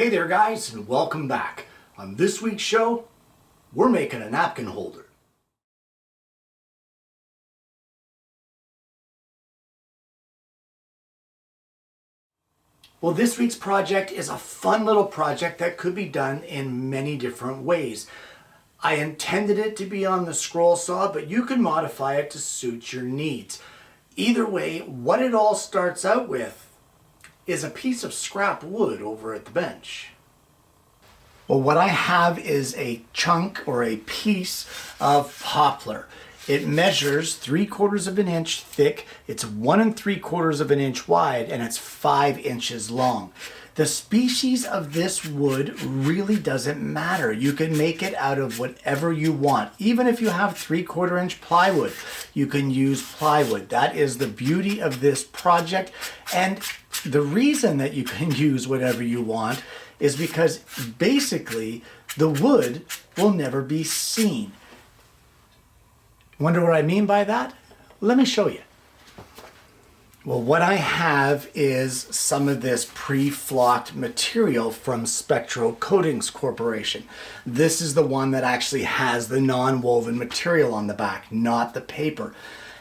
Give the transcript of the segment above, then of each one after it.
Hey there guys, and welcome back. On this week's show, we're making a napkin holder. Well, this week's project is a fun little project that could be done in many different ways. I intended it to be on the scroll saw, but you can modify it to suit your needs. Either way, what it all starts out with is a piece of scrap wood over at the bench. Well, what I have is a chunk or a piece of poplar. It measures 3/4 of an inch thick, it's 1 3/4 of an inch wide, and it's 5 inches long. The species of this wood really doesn't matter. You can make it out of whatever you want. Even if you have 3/4 inch plywood, you can use plywood. That is the beauty of this project. And the reason that you can use whatever you want is because basically the wood will never be seen. Wonder what I mean by that? Let me show you. Well, what I have is some of this pre-flocked material from Spectro Coatings Corporation. This is the one that actually has the non-woven material on the back, not the paper.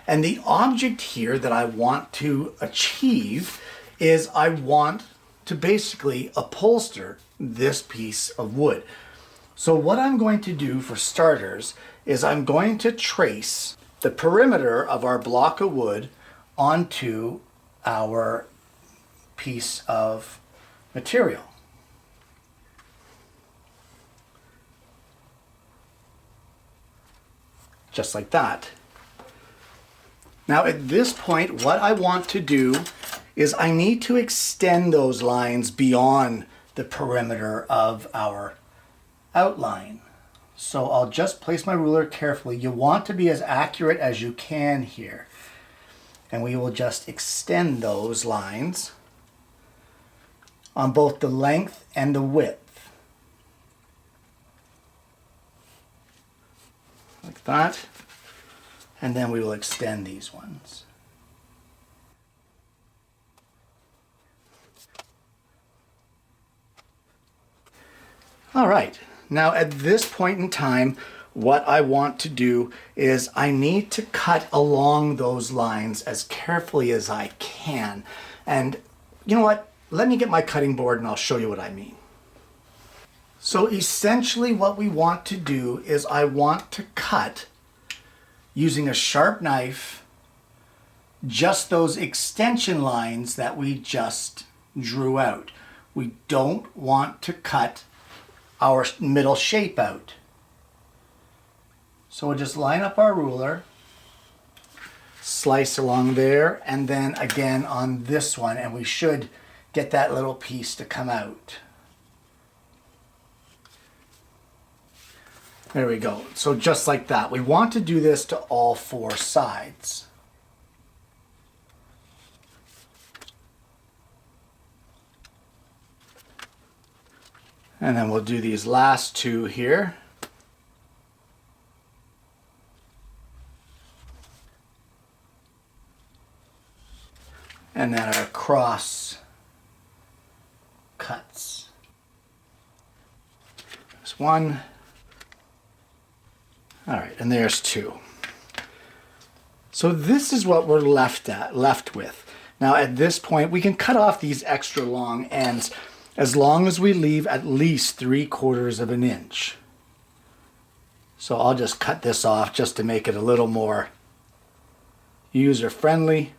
And the object here that I want to achieve is I want to basically upholster this piece of wood. So what I'm going to do for starters is I'm going to trace the perimeter of our block of wood onto our piece of material. Just like that. Now at this point, what I want to do is I need to extend those lines beyond the perimeter of our outline. So I'll just place my ruler carefully. You want to be as accurate as you can here. And we will just extend those lines on both the length and the width. Like that. And then we will extend these ones. All right, now at this point in time, what I want to do is I need to cut along those lines as carefully as I can. And you know what? Let me get my cutting board and I'll show you what I mean. So essentially what we want to do is I want to cut using a sharp knife just those extension lines that we just drew out. We don't want to cut our middle shape out. So we'll just line up our ruler, slice along there, and then again on this one, and we should get that little piece to come out. There we go. So just like that. We want to do this to all 4 sides. And then we'll do these last 2 here. And then our cross cuts. There's 1. All right, and there's 2. So this is what we're left with. Now at this point, we can cut off these extra long ends as long as we leave at least 3/4 of an inch. So I'll just cut this off just to make it a little more user-friendly.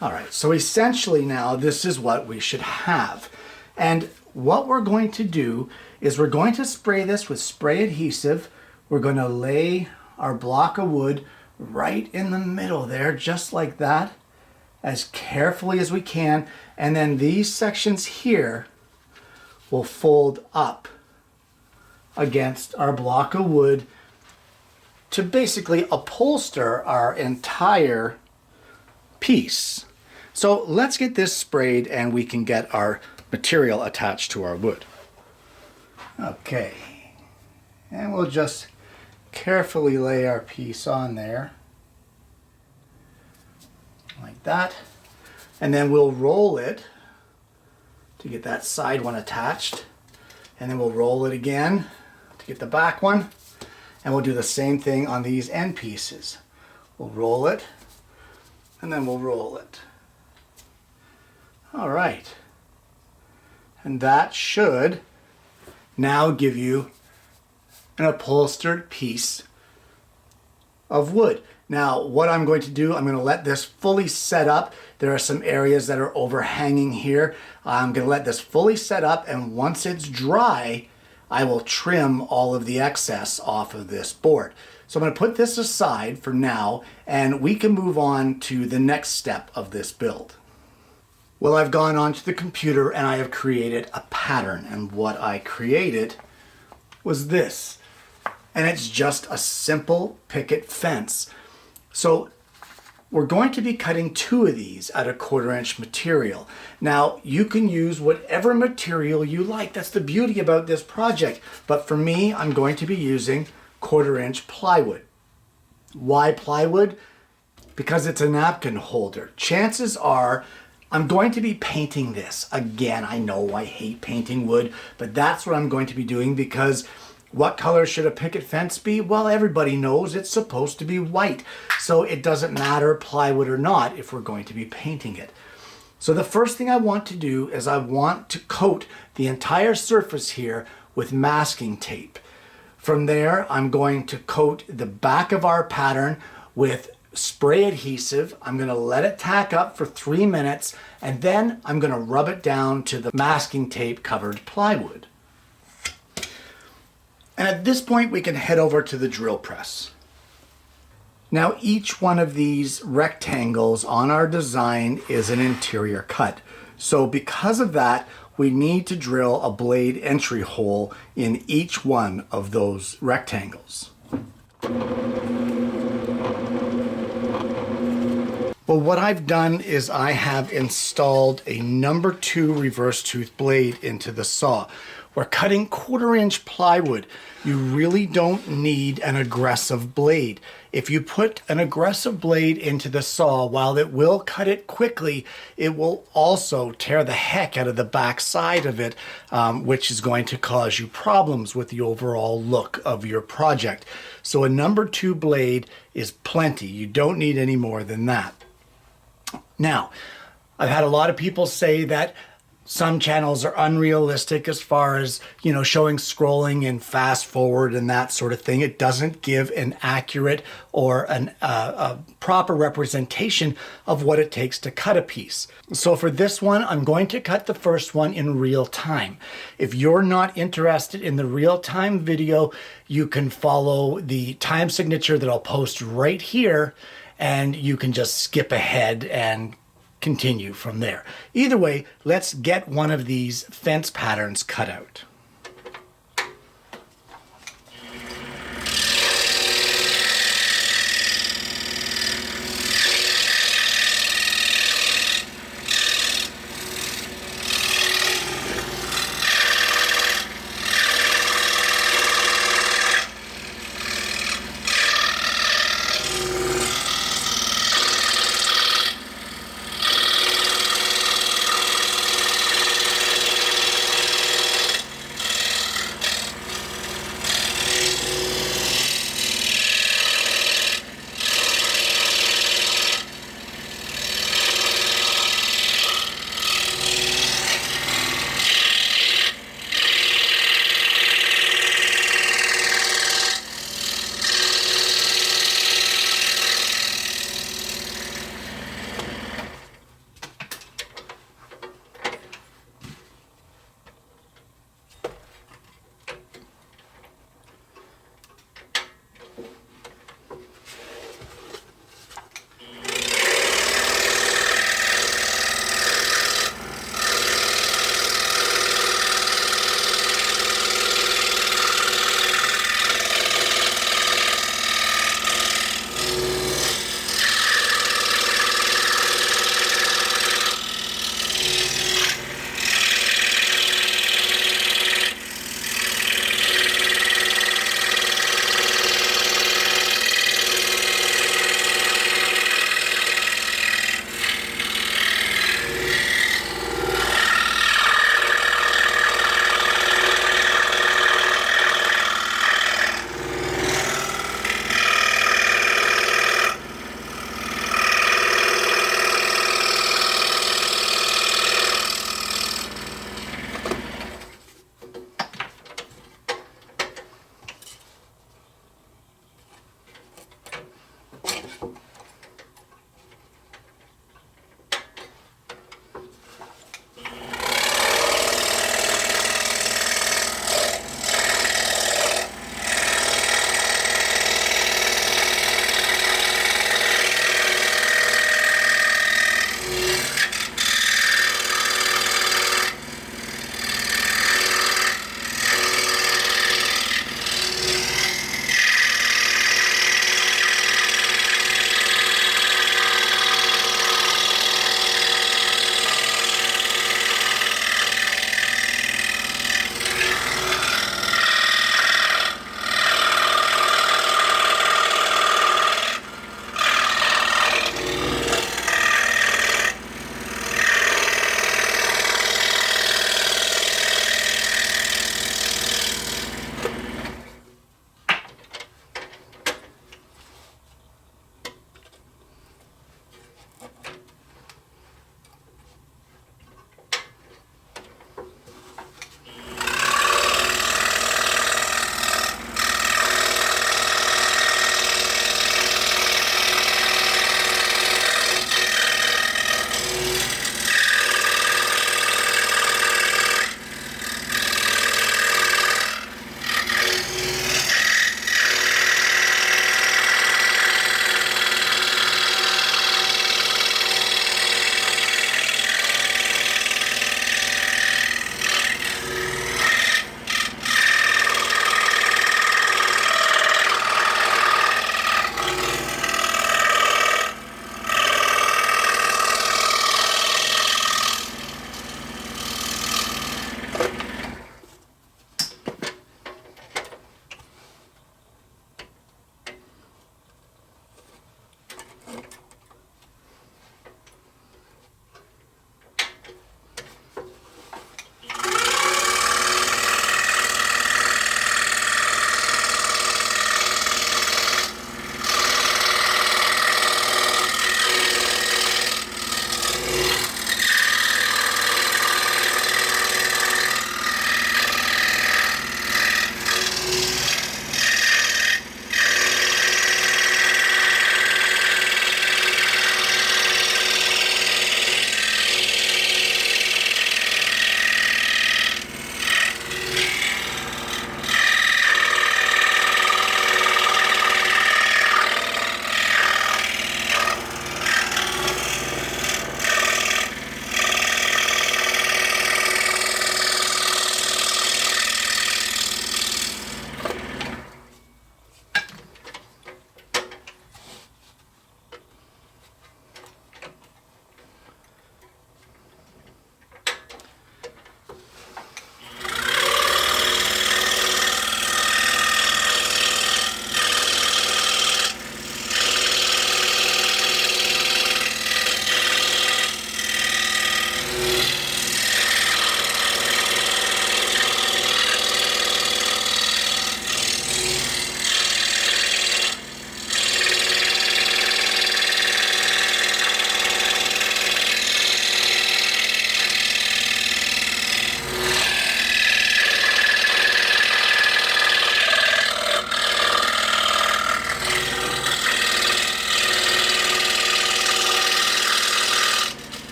All right, so essentially now this is what we should have. And what we're going to do is we're going to spray this with spray adhesive. We're going to lay our block of wood right in the middle there, just like that, as carefully as we can. And then these sections here will fold up against our block of wood to basically upholster our entire piece. So let's get this sprayed and we can get our material attached to our wood. Okay, and we'll just carefully lay our piece on there like that, and then we'll roll it to get that side one attached. And then we'll roll it again to get the back one. And we'll do the same thing on these end pieces. We'll roll it, and then we'll roll it. All right. And that should now give you an upholstered piece of wood. Now, what I'm going to do, I'm going to let this fully set up. There are some areas that are overhanging here. I'm going to let this fully set up, and once it's dry, I will trim all of the excess off of this board. So I'm going to put this aside for now, and we can move on to the next step of this build. Well, I've gone onto the computer and I have created a pattern, and what I created was this. And it's just a simple picket fence. So we're going to be cutting 2 of these out of 1/4 inch material. Now, you can use whatever material you like. That's the beauty about this project. But for me, I'm going to be using 1/4 inch plywood. Why plywood? Because it's a napkin holder. Chances are I'm going to be painting this. Again, I know I hate painting wood, but that's what I'm going to be doing, because what color should a picket fence be? Well, everybody knows it's supposed to be white. So it doesn't matter plywood or not if we're going to be painting it. So the first thing I want to do is I want to coat the entire surface here with masking tape. From there, I'm going to coat the back of our pattern with spray adhesive. I'm going to let it tack up for 3 minutes, and then I'm going to rub it down to the masking tape covered plywood. And at this point, we can head over to the drill press. Now, each one of these rectangles on our design is an interior cut. So because of that, we need to drill a blade entry hole in each one of those rectangles. Well, what I've done is I have installed a number 2 reverse tooth blade into the saw. We're cutting 1/4 inch plywood. You really don't need an aggressive blade. If you put an aggressive blade into the saw, while it will cut it quickly, it will also tear the heck out of the back side of it, which is going to cause you problems with the overall look of your project. So a number 2 blade is plenty. You don't need any more than that. Now, I've had a lot of people say that some channels are unrealistic as far as, showing scrolling and fast forward and that sort of thing. It doesn't give an accurate or a proper representation of what it takes to cut a piece. So for this one, I'm going to cut the first one in real time. If you're not interested in the real time video, you can follow the time signature that I'll post right here, and you can just skip ahead and continue from there. Either way, let's get one of these fence patterns cut out.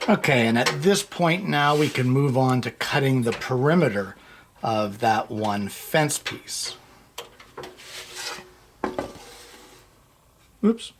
Okay, and at this point now we can move on to cutting the perimeter of that one fence piece. Oops.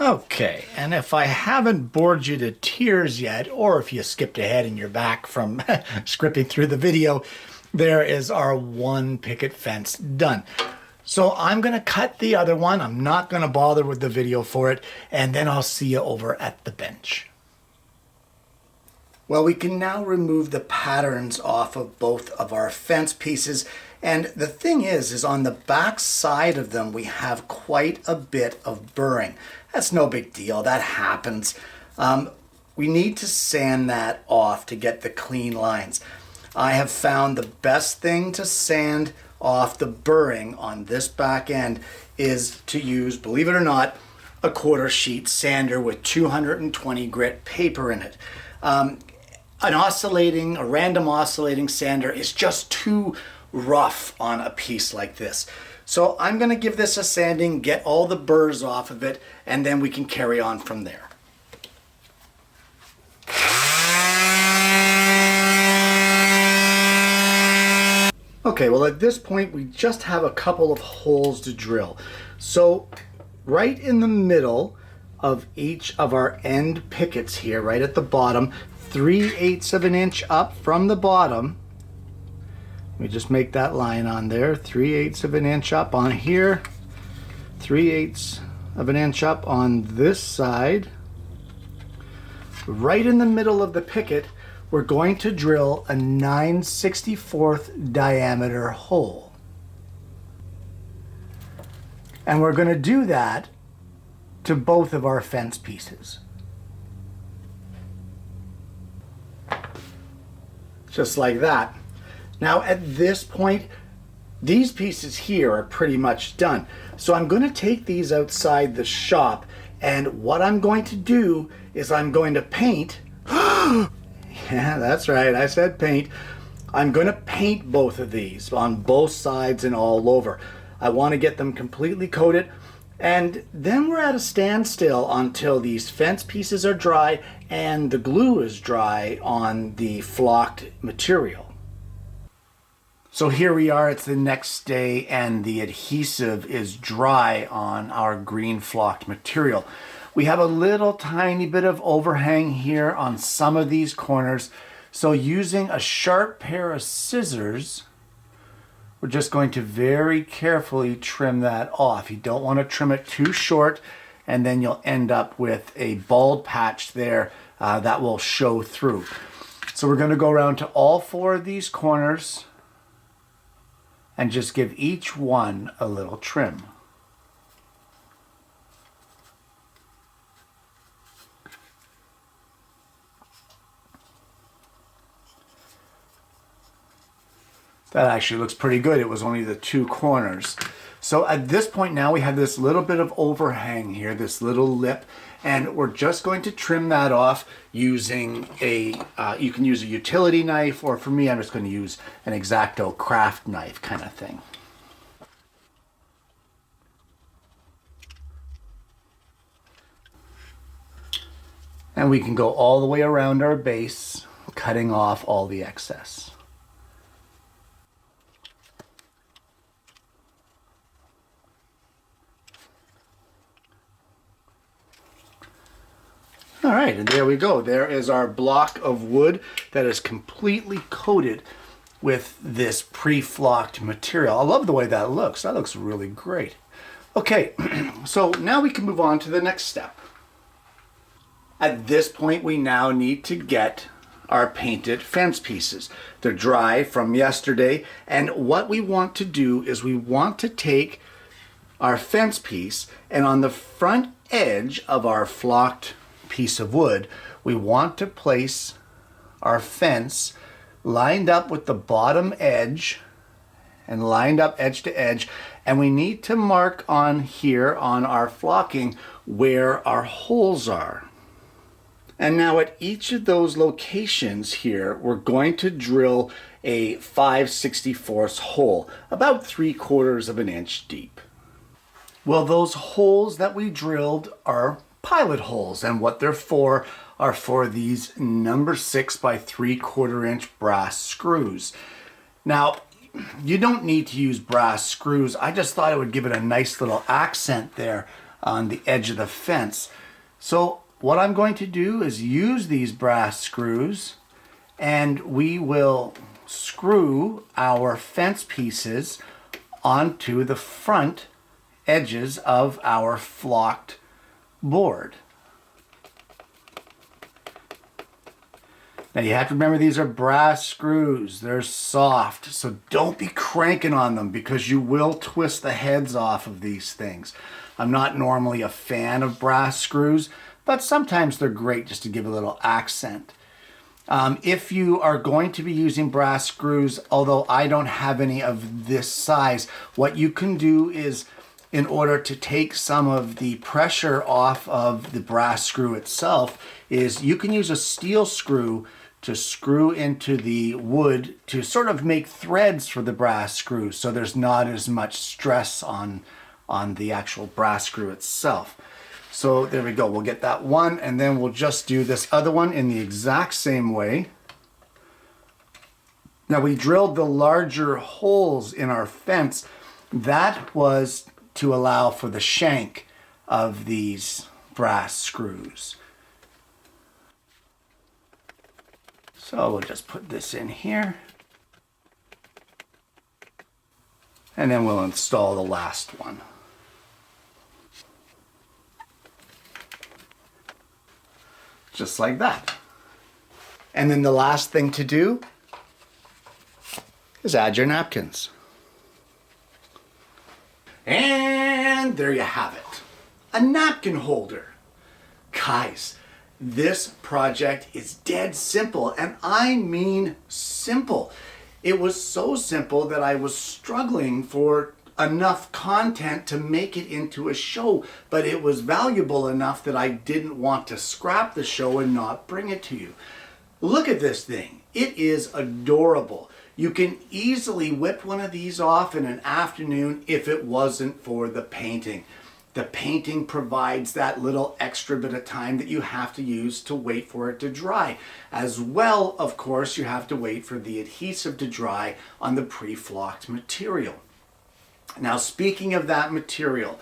Okay, and if I haven't bored you to tears yet, or if you skipped ahead and you're back from scripting through the video, there is our one picket fence done. So I'm going to cut the other one. I'm not going to bother with the video for it, and then I'll see you over at the bench. Well, we can now remove the patterns off of both of our fence pieces. And the thing is on the back side of them, we have quite a bit of burring. That's no big deal, that happens. We need to sand that off to get the clean lines. I have found the best thing to sand off the burring on this back end is to use, believe it or not, a 1/4 sheet sander with 220 grit paper in it. A random oscillating sander is just too rough on a piece like this. So I'm going to give this a sanding, get all the burrs off of it, and then we can carry on from there. Okay, well at this point we just have a couple of holes to drill. So right in the middle of each of our end pickets here, right at the bottom, 3/8 of an inch up from the bottom. We just make that line on there, 3/8 of an inch up on here, 3/8 of an inch up on this side. Right in the middle of the picket, we're going to drill a 9/64 diameter hole. And we're going to do that to both of our fence pieces. Just like that. Now at this point, these pieces here are pretty much done. So I'm going to take these outside the shop, and what I'm going to do is I'm going to paint. Yeah, that's right, I said paint. I'm going to paint both of these on both sides and all over. I want to get them completely coated, and then we're at a standstill until these fence pieces are dry and the glue is dry on the flocked material. So here we are, it's the next day and the adhesive is dry on our green flocked material. We have a little tiny bit of overhang here on some of these corners. So using a sharp pair of scissors, we're just going to very carefully trim that off. You don't want to trim it too short, and then you'll end up with a bald patch there that will show through. So we're going to go around to all 4 of these corners and just give each one a little trim. That actually looks pretty good. It was only the 2 corners. So at this point now we have this little bit of overhang here, this little lip, and we're just going to trim that off using you can use a utility knife, or for me I'm just going to use an X-Acto craft knife kind of thing. And we can go all the way around our base, cutting off all the excess. All right, and there we go. There is our block of wood that is completely coated with this pre-flocked material. I love the way that looks. That looks really great. Okay, so now we can move on to the next step. At this point, we now need to get our painted fence pieces. They're dry from yesterday, and what we want to do is we want to take our fence piece, and on the front edge of our flocked piece of wood, we want to place our fence lined up with the bottom edge and lined up edge to edge, and we need to mark on here on our flocking where our holes are. And now at each of those locations here, we're going to drill a 5/64 hole, about 3/4 of an inch deep. Well, those holes that we drilled are pilot holes, and what they're for are for these number 6 by 3/4 inch brass screws. Now, you don't need to use brass screws. I just thought it would give it a nice little accent there on the edge of the fence. So what I'm going to do is use these brass screws, and we will screw our fence pieces onto the front edges of our flocked board. Now you have to remember these are brass screws. They're soft, so don't be cranking on them because you will twist the heads off of these things. I'm not normally a fan of brass screws, but sometimes they're great just to give a little accent. If you are going to be using brass screws, although I don't have any of this size, what you can do is, in order to take some of the pressure off of the brass screw itself, is you can use a steel screw to screw into the wood to sort of make threads for the brass screw, so there's not as much stress on the actual brass screw itself. So there we go, we'll get that one, and then we'll just do this other one in the exact same way. Now we drilled the larger holes in our fence. That was to allow for the shank of these brass screws. So we'll just put this in here. And then we'll install the last one. Just like that. And then the last thing to do is add your napkins. And there you have it. A napkin holder. Guys, this project is dead simple, and I mean simple. It was so simple that I was struggling for enough content to make it into a show, but it was valuable enough that I didn't want to scrap the show and not bring it to you. Look at this thing. It is adorable. You can easily whip one of these off in an afternoon if it wasn't for the painting. The painting provides that little extra bit of time that you have to use to wait for it to dry. As well, of course, you have to wait for the adhesive to dry on the pre-flocked material. Now, speaking of that material,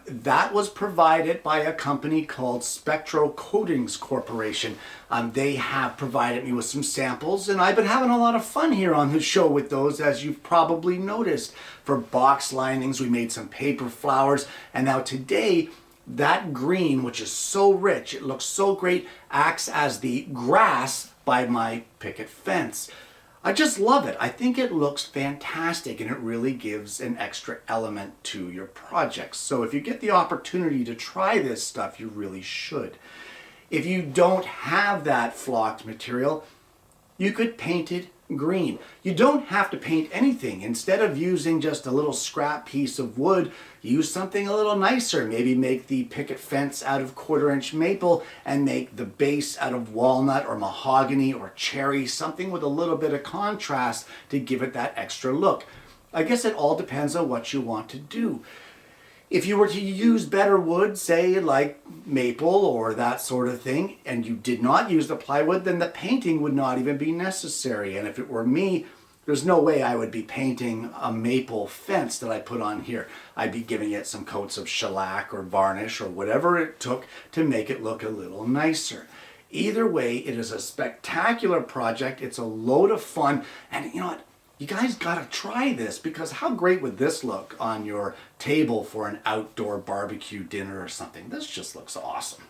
that was provided by a company called Spectro Coatings Corporation. They have provided me with some samples, and I've been having a lot of fun here on the show with those, as you've probably noticed. For box linings, we made some paper flowers, and now today, that green, which is so rich, it looks so great, acts as the grass by my picket fence. I just love it. I think it looks fantastic, and it really gives an extra element to your projects. So if you get the opportunity to try this stuff, you really should. If you don't have that flocked material, you could paint it green. You don't have to paint anything. Instead of using just a little scrap piece of wood, use something a little nicer. Maybe make the picket fence out of 1/4-inch maple and make the base out of walnut or mahogany or cherry, something with a little bit of contrast to give it that extra look. I guess it all depends on what you want to do. If you were to use better wood, say like maple or that sort of thing, and you did not use the plywood, then the painting would not even be necessary. And if it were me, there's no way I would be painting a maple fence that I put on here. I'd be giving it some coats of shellac or varnish or whatever it took to make it look a little nicer. Either way, it is a spectacular project. It's a load of fun. And you know what? You guys gotta try this, because how great would this look on your table for an outdoor barbecue dinner or something? This just looks awesome.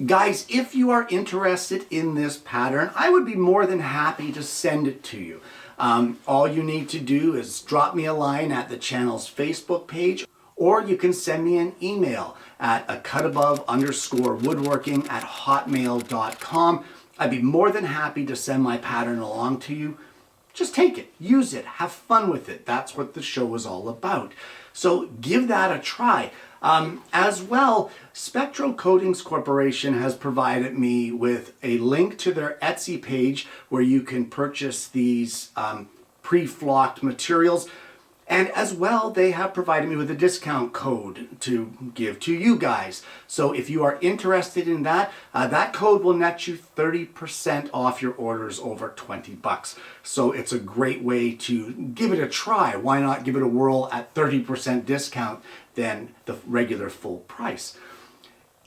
Guys, if you are interested in this pattern, I would be more than happy to send it to you. All you need to do is drop me a line at the channel's Facebook page, or you can send me an email at acutabove_woodworking@hotmail.com. I'd be more than happy to send my pattern along to you. Just take it, use it, have fun with it. That's what the show is all about. So give that a try. As well, Spectro Coatings Corporation has provided me with a link to their Etsy page where you can purchase these pre-flocked materials. And as well, they have provided me with a discount code to give to you guys. So if you are interested in that, that code will net you 30% off your orders over $20. So it's a great way to give it a try. Why not give it a whirl at 30% discount than the regular full price?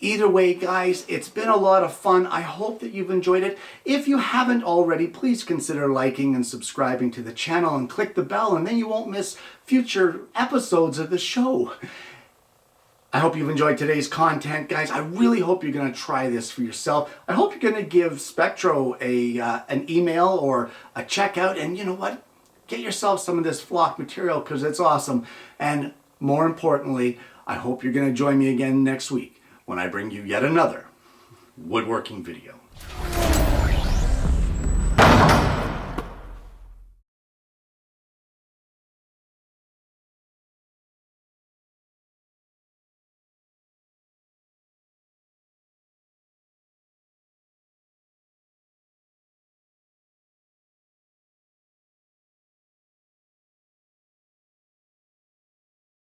Either way, guys, it's been a lot of fun. I hope that you've enjoyed it. If you haven't already, please consider liking and subscribing to the channel and click the bell, and then you won't miss future episodes of the show. I hope you've enjoyed today's content, guys. I really hope you're going to try this for yourself. I hope you're going to give Spectro an email or a checkout, and you know what? Get yourself some of this flock material because it's awesome. And more importantly, I hope you're going to join me again next week when I bring you yet another woodworking video.